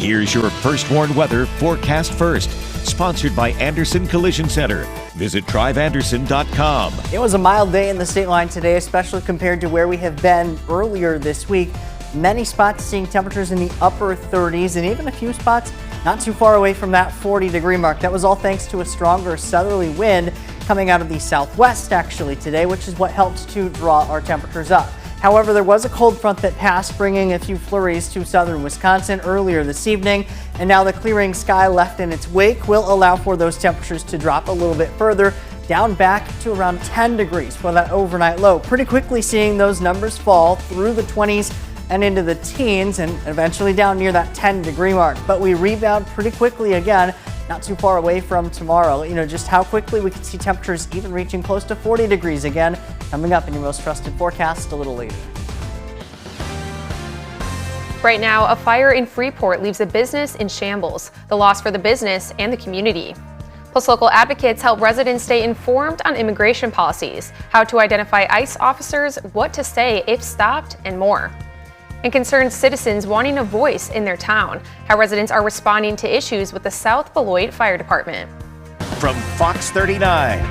Here's your First Warn Weather Forecast First, sponsored by Anderson Collision Center. Visit driveanderson.com. It was a mild day in the state line today, especially compared to where we have been earlier this week. Many spots seeing temperatures in the upper 30s and even a few spots not too far away from that 40-degree mark. That was all thanks to a stronger southerly wind coming out of the southwest actually today, which is what helped to draw our temperatures up. However, there was a cold front that passed, bringing a few flurries to southern Wisconsin earlier this evening, and now the clearing sky left in its wake will allow for those temperatures to drop a little bit further, down back to around 10 degrees for that overnight low. Pretty quickly seeing those numbers fall through the 20s and into the teens and eventually down near that 10-degree mark. But we rebound pretty quickly again, not too far away from tomorrow. Just how quickly we could see temperatures even reaching close to 40 degrees again, coming up in your most trusted forecast a little later. Right now, a fire in Freeport leaves a business in shambles, the loss for the business and the community. Plus, local advocates help residents stay informed on immigration policies, how to identify ICE officers, what to say if stopped, and more. And concerned citizens wanting a voice in their town, how residents are responding to issues with the South Beloit Fire Department. From Fox 39,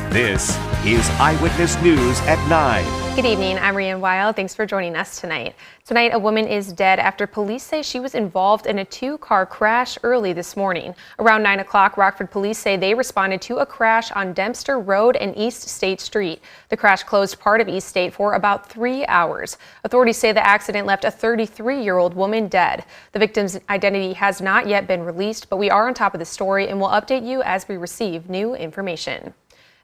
this is Eyewitness News at 9. Good evening, I'm Rianne Weil. Thanks for joining us tonight. Tonight, a woman is dead after police say she was involved in a two-car crash early this morning. Around 9 o'clock, Rockford police say they responded to a crash on Dempster Road and East State Street. The crash closed part of East State for about 3 hours. Authorities say the accident left a 33-year-old woman dead. The victim's identity has not yet been released, but we are on top of the story and will update you as we receive new information.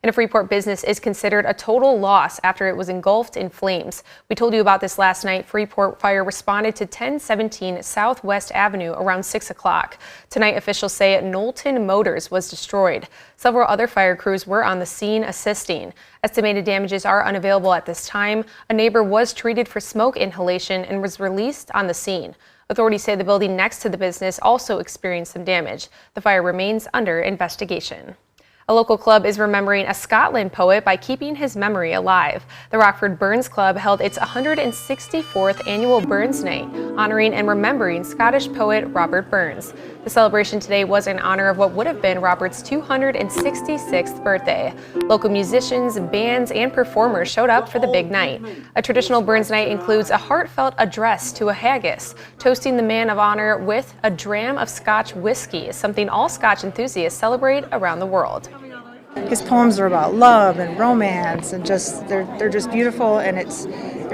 And a Freeport business is considered a total loss after it was engulfed in flames. We told you about this last night. Freeport Fire responded to 1017 Southwest Avenue around 6 o'clock. Tonight, officials say Knowlton Motors was destroyed. Several other fire crews were on the scene assisting. Estimated damages are unavailable at this time. A neighbor was treated for smoke inhalation and was released on the scene. Authorities say the building next to the business also experienced some damage. The fire remains under investigation. A local club is remembering a Scotland poet by keeping his memory alive. The Rockford Burns Club held its 164th annual Burns Night, honoring and remembering Scottish poet Robert Burns. The celebration today was in honor of what would have been Robert's 266th birthday. Local musicians, bands, and performers showed up for the big night. A traditional Burns Night includes a heartfelt address to a haggis, toasting the man of honor with a dram of Scotch whiskey, something all Scotch enthusiasts celebrate around the world. His poems are about love and romance, and just they're just beautiful, and it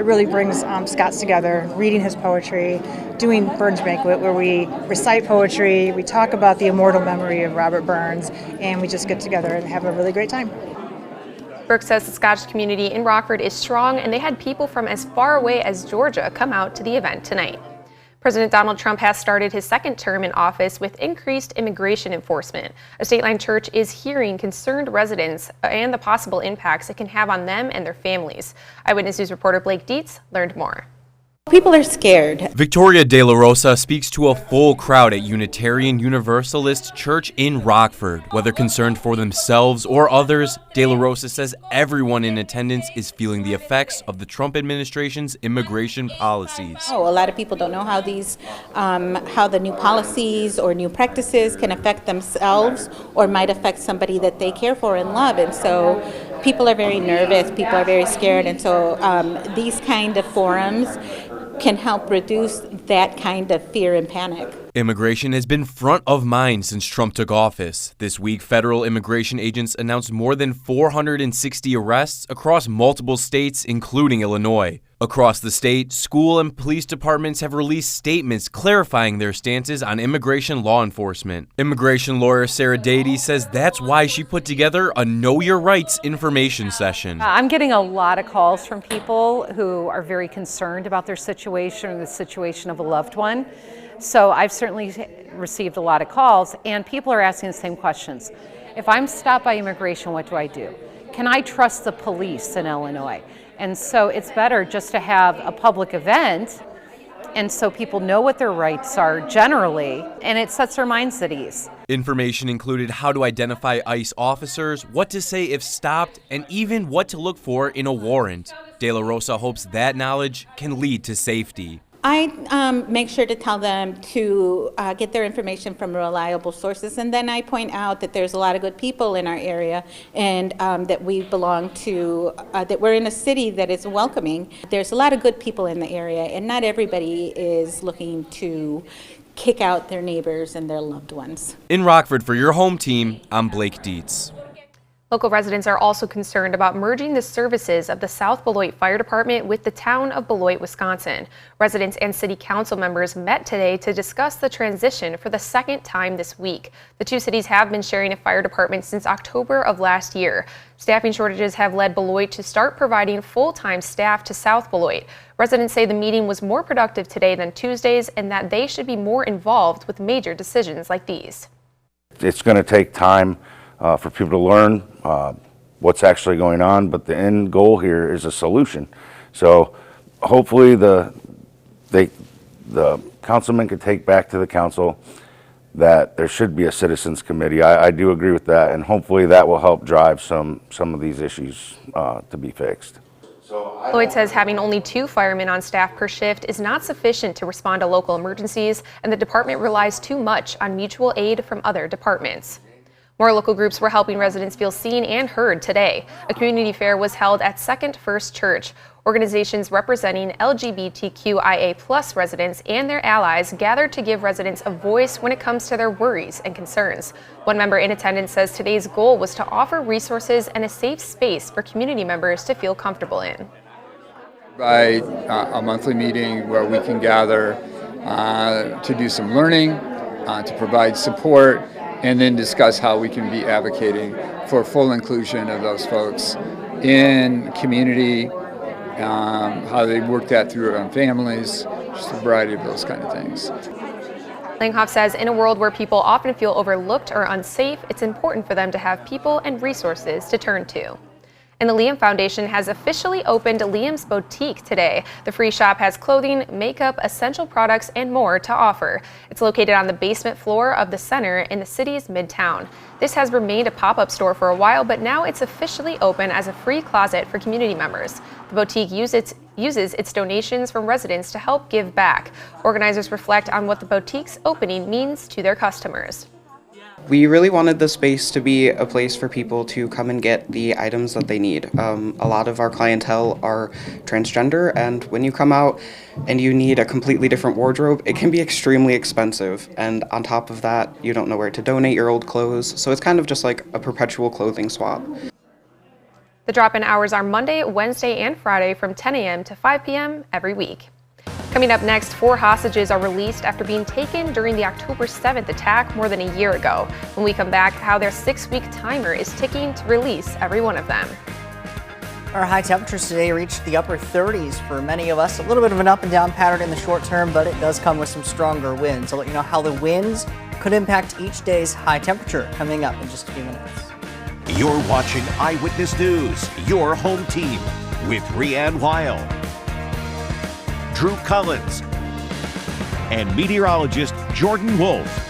really brings Scots together. Reading his poetry, doing Burns Banquet, where we recite poetry, we talk about the immortal memory of Robert Burns, and we just get together and have a really great time. Burke says the Scottish community in Rockford is strong, and they had people from as far away as Georgia come out to the event tonight. President Donald Trump has started his second term in office with increased immigration enforcement. A state-line church is hearing concerned residents and the possible impacts it can have on them and their families. Eyewitness News reporter Blake Dietz learned more. People are scared. Victoria De La Rosa speaks to a full crowd at Unitarian Universalist Church in Rockford. Whether concerned for themselves or others, De La Rosa says everyone in attendance is feeling the effects of the Trump administration's immigration policies. A lot of people don't know how the new policies or new practices can affect themselves or might affect somebody that they care for and love. And so people are very nervous, people are very scared. And so these kind of forums can help reduce that kind of fear and panic. Immigration has been front of mind since Trump took office. This week, federal immigration agents announced more than 460 arrests across multiple states, including Illinois. Across the state, school and police departments have released statements clarifying their stances on immigration law enforcement. Immigration lawyer Sarah Dady says that's why she put together a Know Your Rights information session. I'm getting a lot of calls from people who are very concerned about their situation or the situation of a loved one. So I've certainly received a lot of calls, and people are asking the same questions. If I'm stopped by immigration, what do I do? Can I trust the police in Illinois? And so it's better just to have a public event, and so people know what their rights are generally, and it sets their minds at ease. Information included how to identify ICE officers, what to say if stopped, and even what to look for in a warrant. De La Rosa hopes that knowledge can lead to safety. I make sure to tell them to get their information from reliable sources, and then I point out that there's a lot of good people in our area, and that we belong to, that we're in a city that is welcoming. There's a lot of good people in the area, and not everybody is looking to kick out their neighbors and their loved ones. In Rockford, for your home team, I'm Blake Dietz. Local residents are also concerned about merging the services of the South Beloit Fire Department with the town of Beloit, Wisconsin. Residents and city council members met today to discuss the transition for the second time this week. The two cities have been sharing a fire department since October of last year. Staffing shortages have led Beloit to start providing full-time staff to South Beloit. Residents say the meeting was more productive today than Tuesdays and that they should be more involved with major decisions like these. It's going to take time for people to learn what's actually going on, but the end goal here is a solution. So hopefully the councilman could take back to the council that there should be a citizens committee. I do agree with that, and hopefully that will help drive some of these issues to be fixed. Beloit says having only 2 firemen on staff per shift is not sufficient to respond to local emergencies, and the department relies too much on mutual aid from other departments. More local groups were helping residents feel seen and heard today. A community fair was held at Second First Church. Organizations representing LGBTQIA+ residents and their allies gathered to give residents a voice when it comes to their worries and concerns. One member in attendance says today's goal was to offer resources and a safe space for community members to feel comfortable in. By a monthly meeting where we can gather to do some learning, to provide support, and then discuss how we can be advocating for full inclusion of those folks in community, how they work that through their own families, just a variety of those kind of things. Langhoff says in a world where people often feel overlooked or unsafe, it's important for them to have people and resources to turn to. And the Liam Foundation has officially opened Liam's Boutique today. The free shop has clothing, makeup, essential products, and more to offer. It's located on the basement floor of the center in the city's midtown. This has remained a pop-up store for a while, but now it's officially open as a free closet for community members. The boutique uses its donations from residents to help give back. Organizers reflect on what the boutique's opening means to their customers. We really wanted the space to be a place for people to come and get the items that they need. A lot of our clientele are transgender, and when you come out and you need a completely different wardrobe, it can be extremely expensive. And on top of that, you don't know where to donate your old clothes, so it's kind of just like a perpetual clothing swap. The drop-in hours are Monday, Wednesday, and Friday from 10 a.m. to 5 p.m. every week. Coming up next, 4 hostages are released after being taken during the October 7th attack more than a year ago. When we come back, how their 6-week timer is ticking to release every one of them. Our high temperatures today reached the upper 30s for many of us. A little bit of an up and down pattern in the short term, but it does come with some stronger winds. I'll let you know how the winds could impact each day's high temperature coming up in just a few minutes. You're watching Eyewitness News, your home team, with Rianne Weil, Drew Collins, and meteorologist Jordan Wolf.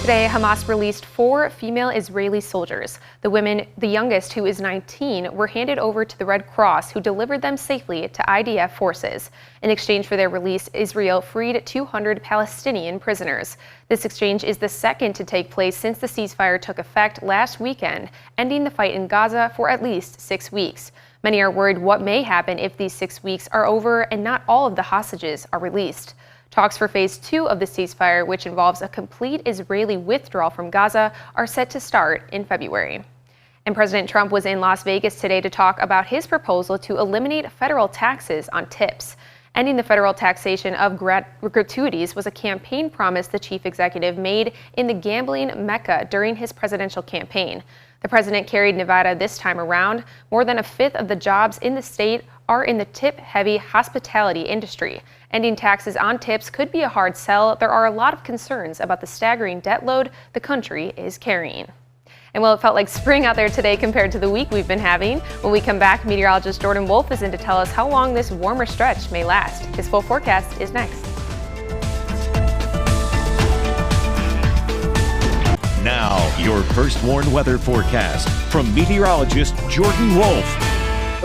Today, Hamas released 4 female Israeli soldiers. The youngest, who is 19, were handed over to the Red Cross, who delivered them safely to IDF forces. In exchange for their release, Israel freed 200 Palestinian prisoners. This exchange is the second to take place since the ceasefire took effect last weekend, ending the fight in Gaza for at least 6 weeks. Many are worried what may happen if these 6 weeks are over and not all of the hostages are released. Talks for Phase 2 of the ceasefire, which involves a complete Israeli withdrawal from Gaza, are set to start in February. And President Trump was in Las Vegas today to talk about his proposal to eliminate federal taxes on tips. Ending the federal taxation of gratuities was a campaign promise the chief executive made in the gambling mecca during his presidential campaign. The president carried Nevada this time around. More than a fifth of the jobs in the state are in the tip-heavy hospitality industry. Ending taxes on tips could be a hard sell. There are a lot of concerns about the staggering debt load the country is carrying. And well, it felt like spring out there today compared to the week we've been having. When we come back, meteorologist Jordan Wolf is in to tell us how long this warmer stretch may last. His full forecast is next. Now, your first warned weather forecast from meteorologist Jordan Wolf.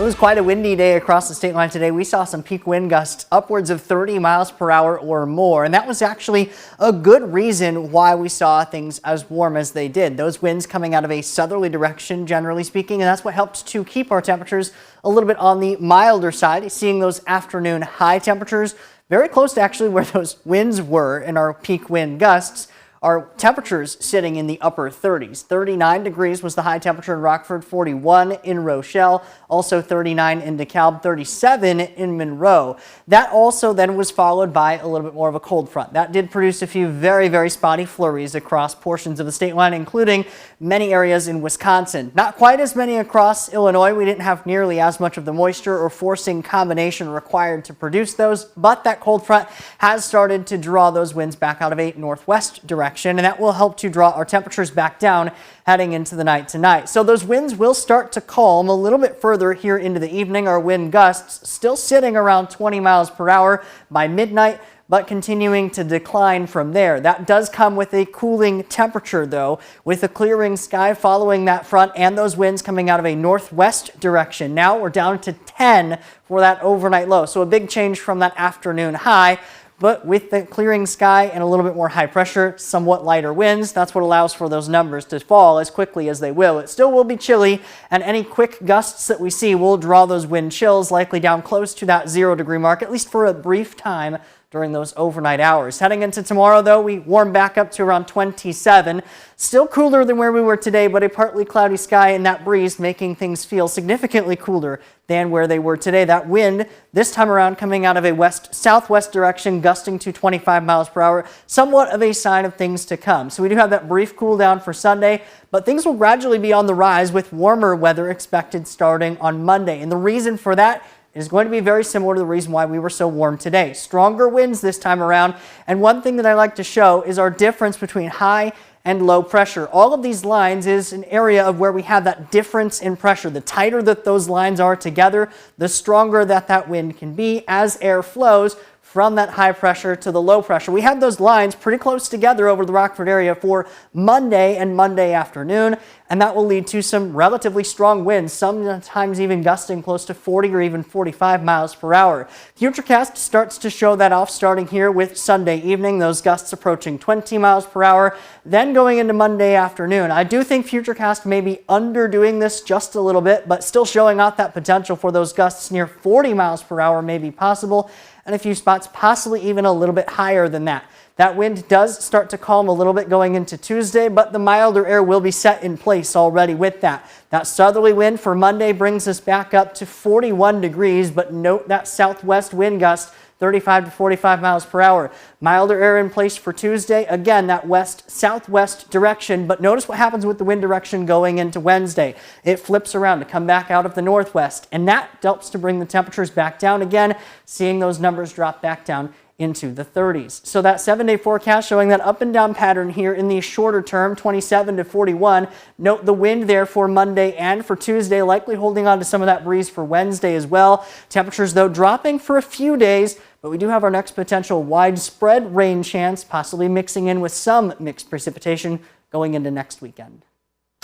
It was quite a windy day across the state line today. We saw some peak wind gusts upwards of 30 miles per hour or more, and that was actually a good reason why we saw things as warm as they did. Those winds coming out of a southerly direction, generally speaking, and that's what helped to keep our temperatures a little bit on the milder side, seeing those afternoon high temperatures very close to actually where those winds were in our peak wind gusts. Our temperatures sitting in the upper 30s. 39 degrees was the high temperature in Rockford, 41 in Rochelle, also 39 in DeKalb, 37 in Monroe. That also then was followed by a little bit more of a cold front. That did produce a few very, very spotty flurries across portions of the state line, including many areas in Wisconsin. Not quite as many across Illinois. We didn't have nearly as much of the moisture or forcing combination required to produce those, but that cold front has started to draw those winds back out of a northwest direction. And that will help to draw our temperatures back down heading into the night tonight. So those winds will start to calm a little bit further here into the evening. Our wind gusts still sitting around 20 miles per hour by midnight, but continuing to decline from there. That does come with a cooling temperature, though, with a clearing sky following that front and those winds coming out of a northwest direction. Now we're down to 10 for that overnight low. So a big change from that afternoon high. But with the clearing sky and a little bit more high pressure, somewhat lighter winds, that's what allows for those numbers to fall as quickly as they will. It still will be chilly, and any quick gusts that we see will draw those wind chills likely down close to that 0-degree mark, at least for a brief time during those overnight hours. Heading into tomorrow, though, we warm back up to around 27. Still cooler than where we were today, but a partly cloudy sky and that breeze making things feel significantly cooler than where they were today. That wind this time around coming out of a west-southwest direction, gusting to 25 miles per hour, somewhat of a sign of things to come. So we do have that brief cool down for Sunday, but things will gradually be on the rise with warmer weather expected starting on Monday. And the reason for that is going to be very similar to the reason why we were so warm today. Stronger winds this time around, and one thing that I like to show is our difference between high and low pressure. All of these lines is an area of where we have that difference in pressure. The tighter that those lines are together, the stronger that wind can be as air flows from that high pressure to the low pressure. We had those lines pretty close together over the Rockford area for Monday and Monday afternoon, and that will lead to some relatively strong winds, sometimes even gusting close to 40 or even 45 miles per hour. Futurecast starts to show that off starting here with Sunday evening, those gusts approaching 20 miles per hour, then going into Monday afternoon. I do think Futurecast may be underdoing this just a little bit, but still showing off that potential for those gusts near 40 miles per hour may be possible, and a few spots possibly even a little bit higher than that. That wind does start to calm a little bit going into Tuesday, but the milder air will be set in place already with that. That southerly wind for Monday brings us back up to 41 degrees, but note that southwest wind gust 35 to 45 miles per hour. Milder air in place for Tuesday. Again, that west-southwest direction, but notice what happens with the wind direction going into Wednesday. It flips around to come back out of the northwest, and that helps to bring the temperatures back down again, seeing those numbers drop back down into the 30s. So that 7-day forecast showing that up and down pattern here in the shorter term, 27 to 41. Note the wind there for Monday and for Tuesday, likely holding on to some of that breeze for Wednesday as well. Temperatures, though, dropping for a few days, but we do have our next potential widespread rain chance, possibly mixing in with some mixed precipitation going into next weekend.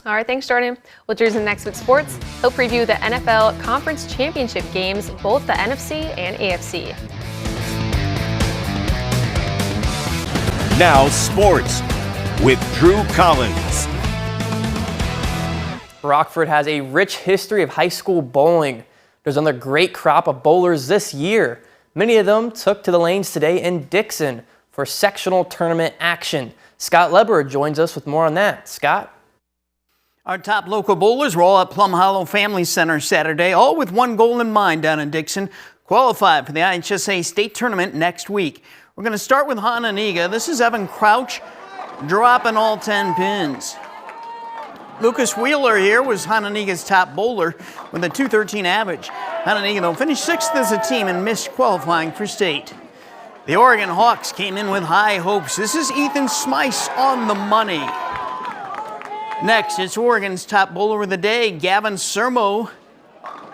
All right, thanks, Jordan. Well, here's the next week's sports. He'll preview the NFL Conference Championship games, both the NFC and AFC. Now sports with Drew Collins. Rockford has a rich history of high school bowling. There's another great crop of bowlers this year. Many of them took to the lanes today in Dixon for sectional tournament action. Scott Leber joins us with more on that. Scott? Our top local bowlers were all at Plum Hollow Family Center Saturday, all with one goal in mind down in Dixon, qualified for the IHSA state tournament next week. We're going to start with Hononegah. This is Evan Crouch dropping all 10 pins. Lucas Wheeler here was Hononegah's top bowler with a .213 average. Hononegah, though, finished 6th as a team and missed qualifying for state. The Oregon Hawks came in with high hopes. This is Ethan Smice on the money. Next, it's Oregon's top bowler of the day, Gavin Sermo,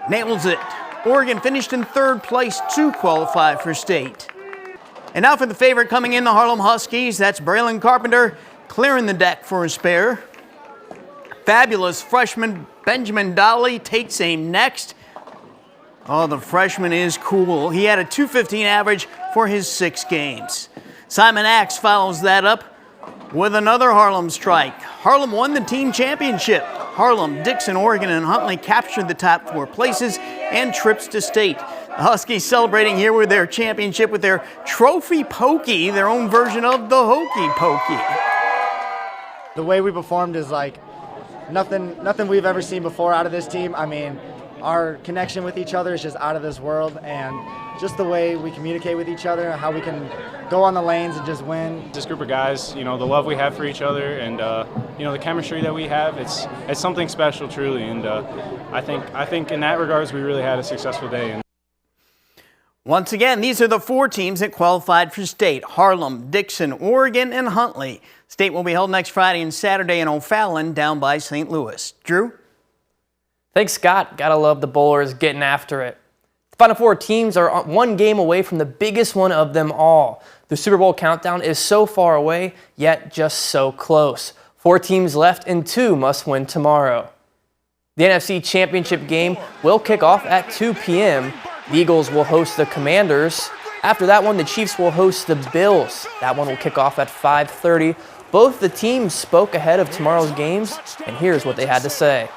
nails it. Oregon finished in 3rd place to qualify for state. And now for the favorite coming in, the Harlem Huskies. That's Braylon Carpenter clearing the deck for a spare. Fabulous freshman Benjamin Dolly takes aim next. Oh, the freshman is cool. He had a .215 average for his 6 games. Simon Axe follows that up with another Harlem strike. Harlem won the team championship. Harlem, Dixon, Oregon, and Huntley captured the top 4 places and trips to state. The Huskies celebrating here with their championship with their trophy pokey, their own version of the hokey pokey. The way we performed is like nothing we've ever seen before out of this team. I mean, our connection with each other is just out of this world, and just the way we communicate with each other, how we can go on the lanes and just win. This group of guys, you know, the love we have for each other, and you know, the chemistry that we have, it's something special, truly. And I think in that regards, we really had a successful day. Once again, these are the 4 teams that qualified for state: Harlem, Dixon, Oregon, and Huntley. State will be held next Friday and Saturday in O'Fallon, down by St. Louis. Drew? Thanks, Scott. Gotta love the Bowlers getting after it. The Final 4 teams are 1 game away from the biggest one of them all. The Super Bowl countdown is so far away, yet just so close. 4 teams left and 2 must win tomorrow. The NFC Championship game will kick off at 2 p.m. The Eagles will host the Commanders. After that one, the Chiefs will host the Bills. That one will kick off at 5:30. Both the teams spoke ahead of tomorrow's games, and here's what they had to say.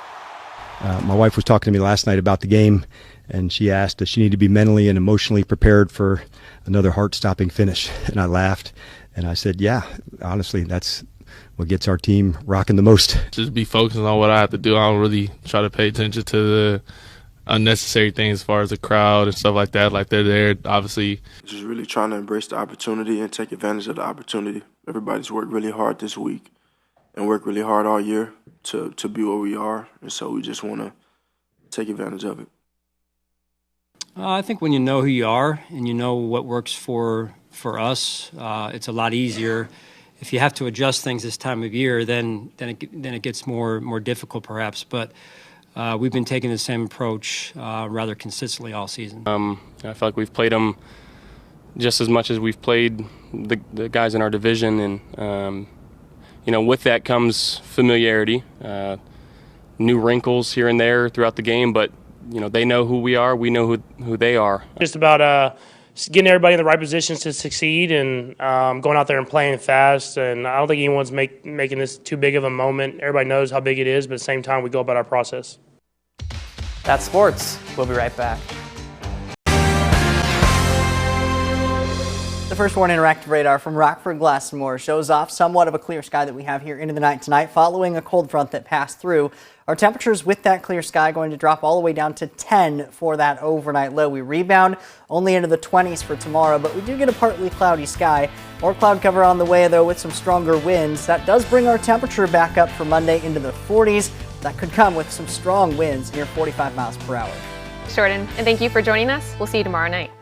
My wife was talking to me last night about the game, and she asked if she needed to be mentally and emotionally prepared for another heart-stopping finish. And I laughed, and I said, yeah, honestly, that's what gets our team rocking the most. Just be focusing on what I have to do. I don't really try to pay attention to the unnecessary things as far as the crowd and stuff like that. Like, they're there, obviously. Just really trying to embrace the opportunity and take advantage of the opportunity. Everybody's worked really hard this week and worked really hard all year to be where we are, and so we just want to take advantage of it. I think when you know who you are and you know what works for us, it's a lot easier. If you have to adjust things this time of year, then it gets more difficult perhaps. But we've been taking the same approach rather consistently all season. I feel like we've played them just as much as we've played the guys in our division, and you know, with that comes familiarity, new wrinkles here and there throughout the game, but you know, they know who we are, we know who they are. Just about getting everybody in the right positions to succeed, and going out there and playing fast. And I don't think anyone's making this too big of a moment. Everybody knows how big it is, but at the same time, we go about our process. That's sports. We'll be right back. The first Warn Interactive radar from Rockford Glass & More shows off somewhat of a clear sky that we have here into the night tonight following a cold front that passed through. Our temperatures with that clear sky going to drop all the way down to 10 for that overnight low. We rebound only into the 20s for tomorrow, but we do get a partly cloudy sky. More cloud cover on the way, though, with some stronger winds. That does bring our temperature back up for Monday into the 40s. That could come with some strong winds near 45 miles per hour. Jordan, and thank you for joining us. We'll see you tomorrow night.